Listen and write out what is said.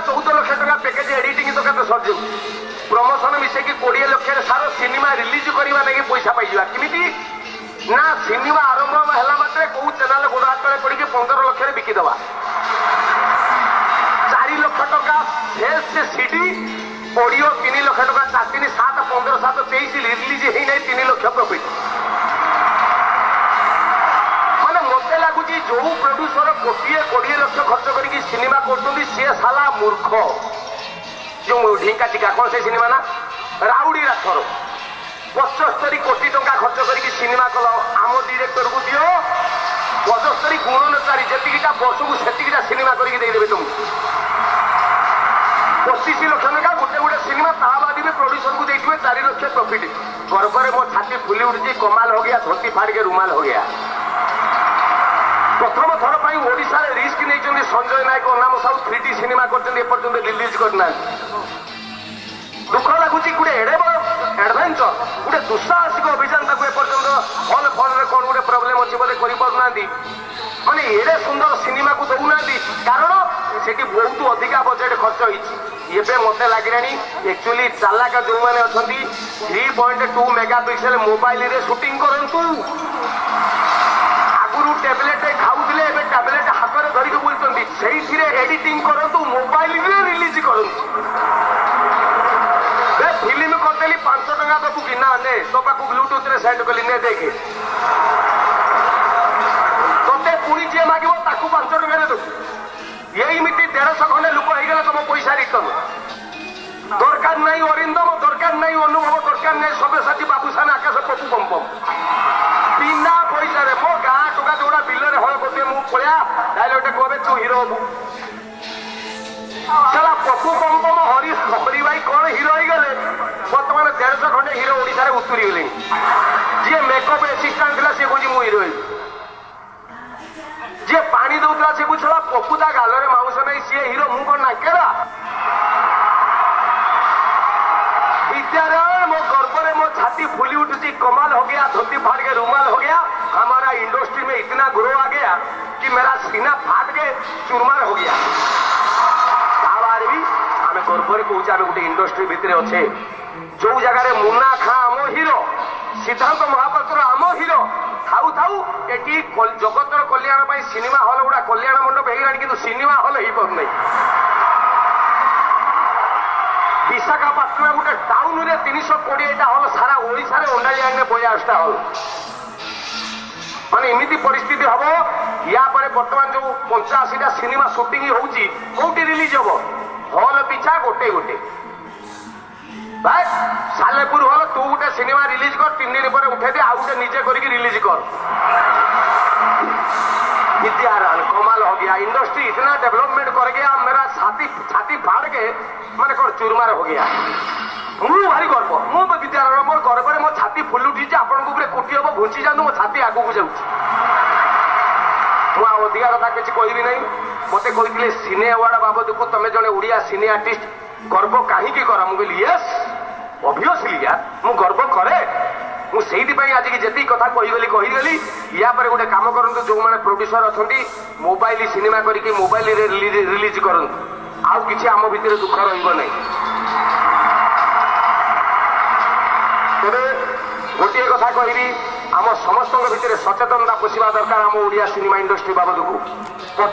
14 ଲକ୍ଷ ଟଙ୍କା package editing ତ କେତେ ସରିଯିବ ପ୍ରମୋସନ ମିଶେଇକି 20 ଲକ୍ଷରେ ସାର ସିନେମା ରିଲିଜ କରିବା ଲାଗି ପଇସା ପାଇଯିବା କେମିତି ନା ସିନେମା ଆରମ୍ଭ ହେଲା ମାତ୍ରେ କୋଉ ଚ୍ୟାନେଲ ଗୋଡ଼ ହାତରେ ପଡ଼ିକି 15 ଲକ୍ଷରେ ବିକିଦେବା 4 ଲକ୍ଷ ଟଙ୍କା ସେଲ୍ସ ସିଡି ଅଡିଓ 3 ଲକ୍ଷ ଟଙ୍କା 4 3 7 15 7 23 ରିଲିଜ ହେଇନାହିଁ 3 ଲକ୍ଷ ପ୍ରଫିଟ୍ ମାନେ ମତେ ଲାଗୁଛି ଯୋଉ ପ୍ରଡ୍ୟୁସର କୋଟିଏ 20 ଲକ୍ଷ ଖର୍ଚ୍ଚ କରିକି ସିନେମା କରୁଛନ୍ତି ସିଏ ସାଲା ମୂର୍ଖ ଯୋଉ ଢିଙ୍କା ଚିକା କଣ ସେ ସିନେମା ନା ରାଉଡି ରାଥର 75 କୋଟି ଟଙ୍କା ଖର୍ଚ୍ଚ କରିକି ସିନେମା କଲ ଆମ ଡିରେକ୍ଟରକୁ ଦିଅ 75 ଗୁଣନଚାରୀ ଯେତିକିଟା ବର୍ଷକୁ ସେତିକିଟା ସିନେମା କରିକି ଦେଇଦେବେ ତୁମକୁ 25 ଲକ୍ଷ ଟଙ୍କା ଗୋଟେ ଗୋଟେ ସିନେମା ତାହା ବାଦ ବି ପ୍ରୋଡ୍ୟୁସରକୁ ଦେଇଥିବେ 4 ଲକ୍ଷ ପ୍ରଫିଟ୍ ଗର୍ବରେ ମୋ ଛାତି ଫୁଲି ଉଠୁଛି କମାଲ हो गया धोती फाड़ के रुमाल हो गया प्रथम थर पर ओडिशा रिस्क नहीं संजय नायक अनाम साहू 3D सिनेमा करपर्यंत रिलीज करना दुख लगुच गोटे एड़े बड़ एडभेंचर गोटे दुस्साहसिक अभियान एपर्यंत हल फल कौन गोटे प्रोब्लेम अच्छी बोले करना माने एड़े सुंदर सिनेमा को दौना कारण से बहुत अधिका बजेट खर्च होते मत लगे एक्चुअली चालाक जो मैंने अच्छा 3.2 मेगापिक्सेल मोबाइल रे शूटिंग करूँ आगुरी टैबलेट खाऊले टैबलेट हाथ में धरिक बुलते से एडिटिंग करूँ मोबाइल रे रिलीज करूँ फिल्म करदेली 500 टका दबू कि ना ने तो पाक ब्लूटूथ रे सेंड कली ने देखे तोते पुणी जी मागे 5 टका दबू यही मिट्टी 150 खंडे लोक हो तुम पैसा रिटर्न दरकार नहीं अरिंदम दरकार नहीं अनुभव दरकार नहीं सब्यसाची बाबूसान आकाश पपू पम्पम बिना पैसा रे मो गाँ टका जोड़ा बिल हल करते मुझे पड़ा डायलॉग कहे तू हिरो हबू साला पपू पम्पम हरि हरि भाई कौन हिरो हो गले बर्तमान 150 खंडे हिरो ओडिशा रे उतरी गले जी मेकअप असिस्टेंट था सी कहे मुझे हिरो जी पानी दौला सी कह पपू ता गालरे माउस नहीं सी हिरो मु कौन नाकेरा विद्यारायण मो गर्भरे मो छाती फूली उठी कमाल हो गया धोती फाड़ के रुमाल हो गया हमारा इंडस्ट्री में इतना ग्रो आ गया कि मेरा सीना फाट के चुरमार हो गया बार भी आम गर्भरे कहे आम गोटे इंडस्ट्री भितर अच्छे जो जगार मुन्ना खां आम हिरो सिद्धांत महापात्र आम हिरो थाऊ थाऊ एटी जगतर कल्याण सिनेमा हल गुड़ा कल्याण मंडप हो गला कि सिनेमा हल हो पार विशाखापाटना गोटे टाउन रे 320टा हल सारा ओडिशा रे अंडालियान में 50टा हल माने एमिति परिस्थिति हम या पर वर्तमान जो 85टा सिनेमा शूटिंग होउची कोठी रिलीज हो हल पिछा गोटे गोटे भाई सालेपुर हल तू गोटे सिनेमा रिलीज कर 3 दिन पर उठे दे आ गोटे निजे करके रिलीज कर विद्यारायण कमाल हो गया इंडस्ट्री इतना डेवलपमेंट कर गया मेरा छाती फाड़ के माने कौन चुरमार हो गया मुझे भारी गर्व मु विद्यारायण मोर गर्व मो छाती फुल उठी आपको कोटी हम घुंची जाऊँ मो छाती आगू जाऊँगी मुझे अधिका कथा किसी कहबी ना मत कहते सिने अवार्ड बाबद को तुम जड़े ओडिया सिने आर्टिस्ट गर्व कहीं कर मुझे यस ऑब्वियसली यार मु गर्व करे मुझे आज की जी कथा कहीगली या पर गोटे काम करूँ जो मैंने प्रोड्यूसर अच्छा मोबाइल सिनेमा करके मोबाइल रिलीज करूँ आउ किसी आम भितर दुख रही तेरे गोटे कथा कहबी आम समस्त भितर सचेतनता पोषा दरकार आम ओडिया सिनेमा इंडस्ट्री बाबद को